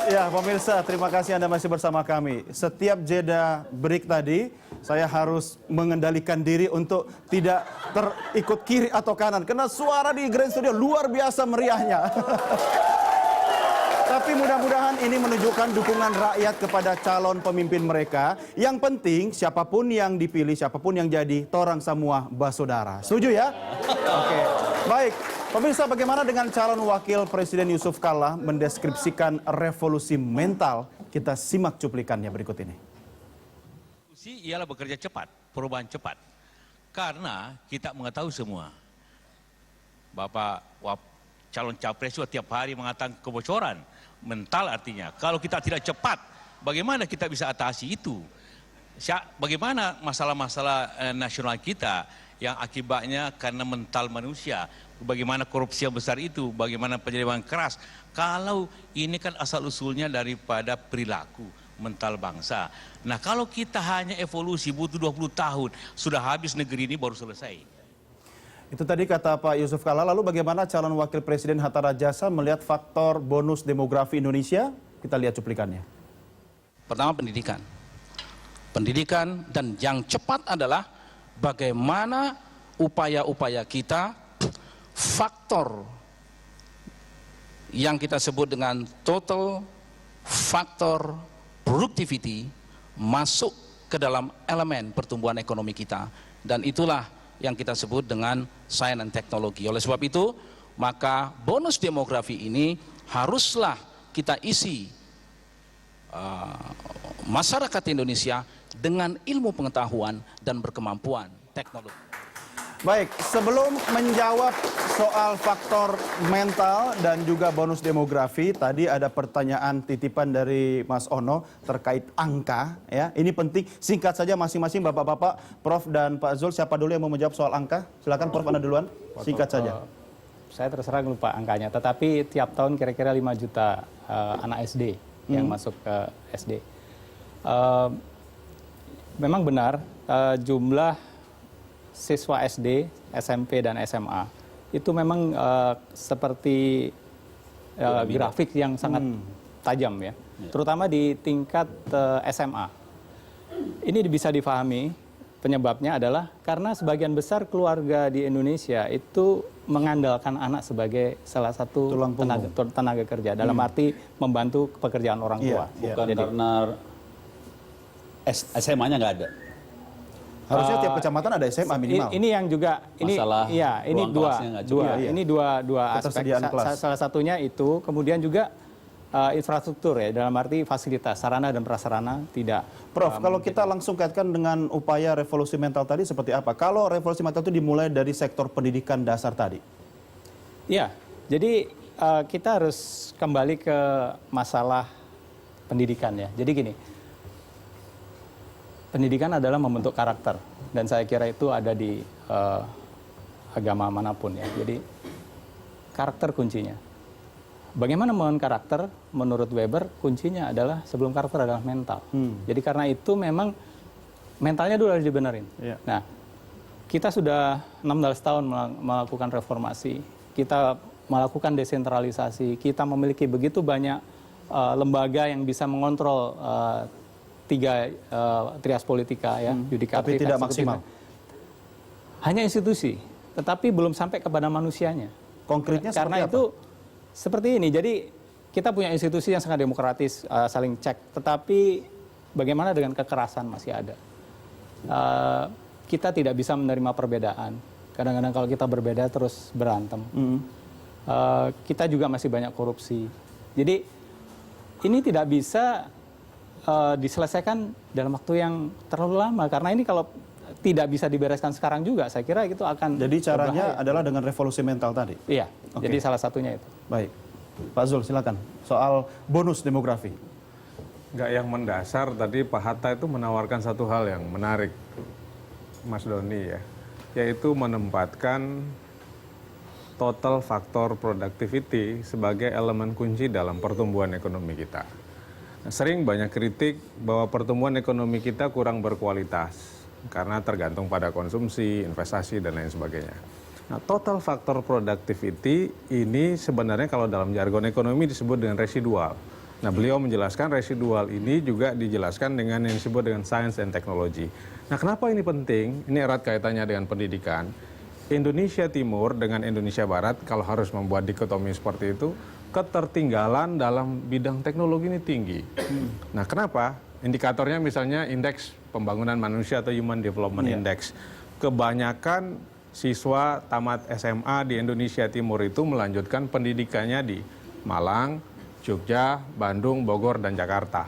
Ya, pemirsa, terima kasih Anda masih bersama kami. Setiap jeda break tadi, saya harus mengendalikan diri untuk tidak terikut kiri atau kanan. Karena suara di Grand Studio luar biasa meriahnya. Tapi mudah-mudahan ini menunjukkan dukungan rakyat kepada calon pemimpin mereka. Yang penting, siapapun yang dipilih, siapapun yang jadi, torang semua basodara. Setuju ya? Oke, baik. Pemirsa, bagaimana dengan calon wakil Presiden Yusuf Kalla mendeskripsikan revolusi mental? Kita simak cuplikannya berikut ini. Revolusi ialah bekerja cepat, perubahan cepat. Karena kita mengetahui semua, Bapak calon capres itu tiap hari mengatakan kebocoran. Mental artinya, kalau kita tidak cepat, bagaimana kita bisa atasi itu? Bagaimana masalah-masalah nasional kita yang akibatnya karena mental manusia, bagaimana korupsi yang besar itu, bagaimana penyerangan keras, kalau ini kan asal-usulnya daripada perilaku mental bangsa. Nah, kalau kita hanya evolusi butuh 20 tahun, sudah habis negeri ini baru selesai. Itu tadi kata Pak Yusuf Kalla. Lalu bagaimana calon wakil presiden Hatta Rajasa melihat faktor bonus demografi Indonesia? Kita lihat cuplikannya. Pertama, pendidikan. Pendidikan, dan yang cepat adalah bagaimana upaya-upaya kita, faktor yang kita sebut dengan total factor productivity masuk ke dalam elemen pertumbuhan ekonomi kita, dan itulah yang kita sebut dengan sains dan teknologi. Oleh sebab itu, maka bonus demografi ini haruslah kita isi masyarakat Indonesia dengan ilmu pengetahuan dan berkemampuan teknologi. Baik, sebelum menjawab soal faktor mental dan juga bonus demografi, tadi ada pertanyaan titipan dari Mas Ono terkait angka. Ya, ini penting. Singkat saja masing-masing Bapak-bapak, Prof dan Pak Zul, siapa dulu yang mau menjawab soal angka? Silakan Prof, Anda duluan. Singkat saja. Saya terserah lupa angkanya, tetapi tiap tahun kira-kira 5 juta anak SD yang masuk ke SD. Memang benar jumlah siswa SD, SMP, dan SMA itu memang seperti grafik yang sangat tajam ya, terutama di tingkat SMA. Ini bisa difahami penyebabnya adalah karena sebagian besar keluarga di Indonesia itu mengandalkan anak sebagai salah satu tenaga kerja, dalam arti membantu pekerjaan orang tua. Bukan karena SMA-nya nggak ada. Harusnya tiap kecamatan ada SMA minimal. Ini yang juga ini masalah ini dua aspek. Salah satunya itu, kemudian juga infrastruktur ya, dalam arti fasilitas, sarana dan prasarana tidak. Prof, kalau kita langsung kaitkan dengan upaya revolusi mental tadi seperti apa? Kalau revolusi mental itu dimulai dari sektor pendidikan dasar tadi. Iya, jadi kita harus kembali ke masalah pendidikan ya. Jadi gini, pendidikan adalah membentuk karakter, dan saya kira itu ada di agama manapun ya. Jadi karakter kuncinya. Bagaimana membangun karakter? Menurut Weber, kuncinya adalah sebelum karakter adalah mental. Jadi karena itu memang mentalnya dulu harus dibenerin. Nah, kita sudah 16 tahun melakukan reformasi, kita melakukan desentralisasi, kita memiliki begitu banyak lembaga yang bisa mengontrol tiga trias politika ya, yudikatif, tapi tidak maksimal. Hanya institusi, tetapi belum sampai kepada manusianya. Konkretnya karena seperti itu apa? Seperti ini. Jadi kita punya institusi yang sangat demokratis, saling cek, tetapi bagaimana dengan kekerasan masih ada. Kita tidak bisa menerima perbedaan. Kadang-kadang kalau kita berbeda terus berantem. Kita juga masih banyak korupsi. Jadi ini tidak bisa diselesaikan dalam waktu yang terlalu lama, karena ini kalau tidak bisa dibereskan sekarang juga, saya kira itu akan. Jadi caranya berbahaya. adalah dengan revolusi mental tadi. Iya. Jadi salah satunya itu. Baik, Pak Zul silakan soal bonus demografi. Nggak, yang mendasar tadi Pak Hatta itu menawarkan satu hal yang menarik, Mas Doni ya, yaitu menempatkan total factor productivity sebagai elemen kunci dalam pertumbuhan ekonomi kita. Sering banyak kritik bahwa pertumbuhan ekonomi kita kurang berkualitas karena tergantung pada konsumsi, investasi, dan lain sebagainya. Nah, total factor productivity ini sebenarnya kalau dalam jargon ekonomi disebut dengan residual. Nah, beliau menjelaskan residual ini juga dijelaskan dengan yang disebut dengan science and technology. Nah, kenapa ini penting? Ini erat kaitannya dengan pendidikan. Indonesia Timur dengan Indonesia Barat, kalau harus membuat dikotomi seperti itu, ketertinggalan dalam bidang teknologi ini tinggi. Nah, kenapa? Indikatornya misalnya indeks pembangunan manusia atau Human Development Index. Kebanyakan siswa tamat SMA di Indonesia Timur itu melanjutkan pendidikannya di Malang, Jogja, Bandung, Bogor, dan Jakarta.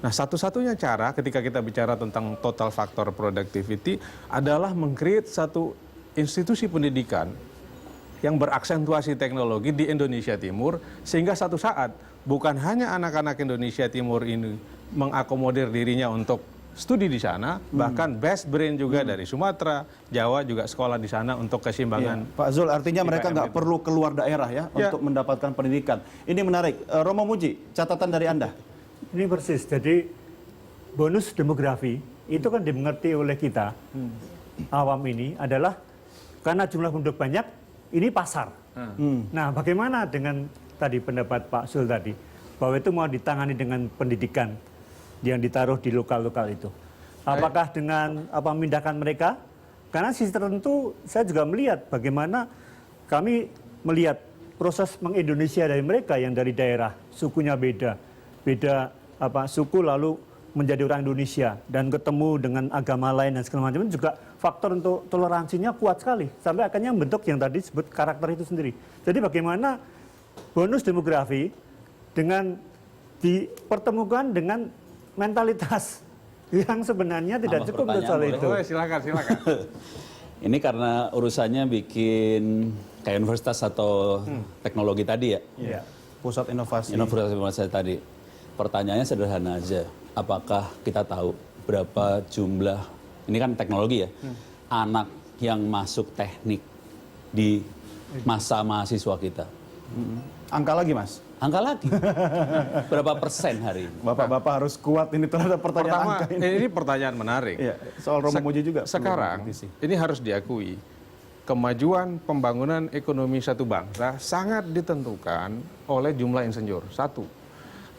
Nah, satu-satunya cara ketika kita bicara tentang total factor productivity adalah meng-create satu institusi pendidikan yang beraksentuasi teknologi di Indonesia Timur, sehingga satu saat bukan hanya anak-anak Indonesia Timur ini mengakomodir dirinya untuk studi di sana, bahkan best brain juga dari Sumatera, Jawa juga sekolah di sana untuk keseimbangan. Pak Zul, artinya mereka nggak itu. perlu keluar daerah ya untuk mendapatkan pendidikan. Ini menarik. Romo Muji, catatan dari Anda. Ini persis. Jadi bonus demografi itu kan dimengerti oleh kita awam ini adalah karena jumlah penduduk banyak, ini pasar. Nah, bagaimana dengan tadi pendapat Pak Zul tadi bahwa itu mau ditangani dengan pendidikan yang ditaruh di lokal-lokal itu? Apakah dengan memindahkan mereka? Karena sisi tertentu saya juga melihat bagaimana kami melihat proses mengindonesia dari mereka yang dari daerah, sukunya beda suku lalu menjadi orang Indonesia dan ketemu dengan agama lain dan segala macam, juga faktor untuk toleransinya kuat sekali sampai akhirnya membentuk yang tadi disebut karakter itu sendiri. Jadi bagaimana bonus demografi dengan dipertemukan dengan mentalitas yang sebenarnya tidak cukup untuk soal itu. Silakan. Ini karena urusannya bikin kayak universitas atau teknologi tadi ya. Iya. Pusat inovasi. Inovasi tadi. Pertanyaannya sederhana aja. Apakah kita tahu berapa jumlah, ini kan teknologi ya, anak yang masuk teknik di masa mahasiswa kita? Angka lagi, Mas. Angka lagi. Berapa persen hari ini? Bapak-bapak harus kuat ini terhadap pertanyaan Pertama, angka ini. ini pertanyaan menarik. Iya, soal Romo Muji juga. Sekarang, ini harus diakui, kemajuan pembangunan ekonomi satu bangsa sangat ditentukan oleh jumlah insinyur. Satu.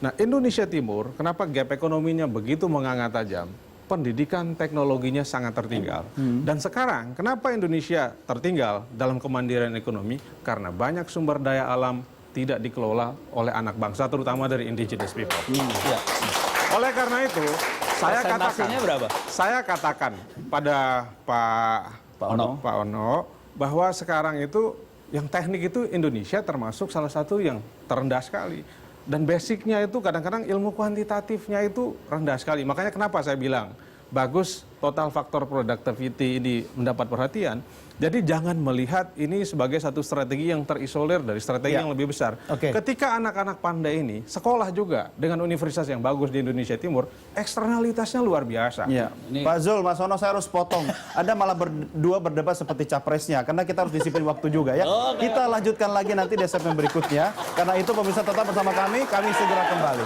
Nah, Indonesia Timur, kenapa gap ekonominya begitu menganga tajam? Pendidikan teknologinya sangat tertinggal. Dan sekarang, kenapa Indonesia tertinggal dalam kemandirian ekonomi? Karena banyak sumber daya alam tidak dikelola oleh anak bangsa, terutama dari indigenous people. Ya. Oleh karena itu, Persentasenya berapa? saya katakan pada Pak Ono bahwa sekarang itu yang teknik itu Indonesia termasuk salah satu yang terendah sekali. Dan basicnya itu kadang-kadang ilmu kuantitatifnya itu rendah sekali. Makanya kenapa saya bilang bagus total faktor productivity ini mendapat perhatian. Jadi jangan melihat ini sebagai satu strategi yang terisolir dari strategi yang lebih besar. Ketika anak-anak pandai ini sekolah juga dengan universitas yang bagus di Indonesia Timur, eksternalitasnya luar biasa. Ya. Pak Zul, Mas Ono, saya harus potong. Anda malah berdua berdebat seperti capresnya, karena kita harus disiplin waktu juga ya. Kita lanjutkan lagi nanti di segmen berikutnya. Karena itu pemirsa tetap bersama kami segera kembali.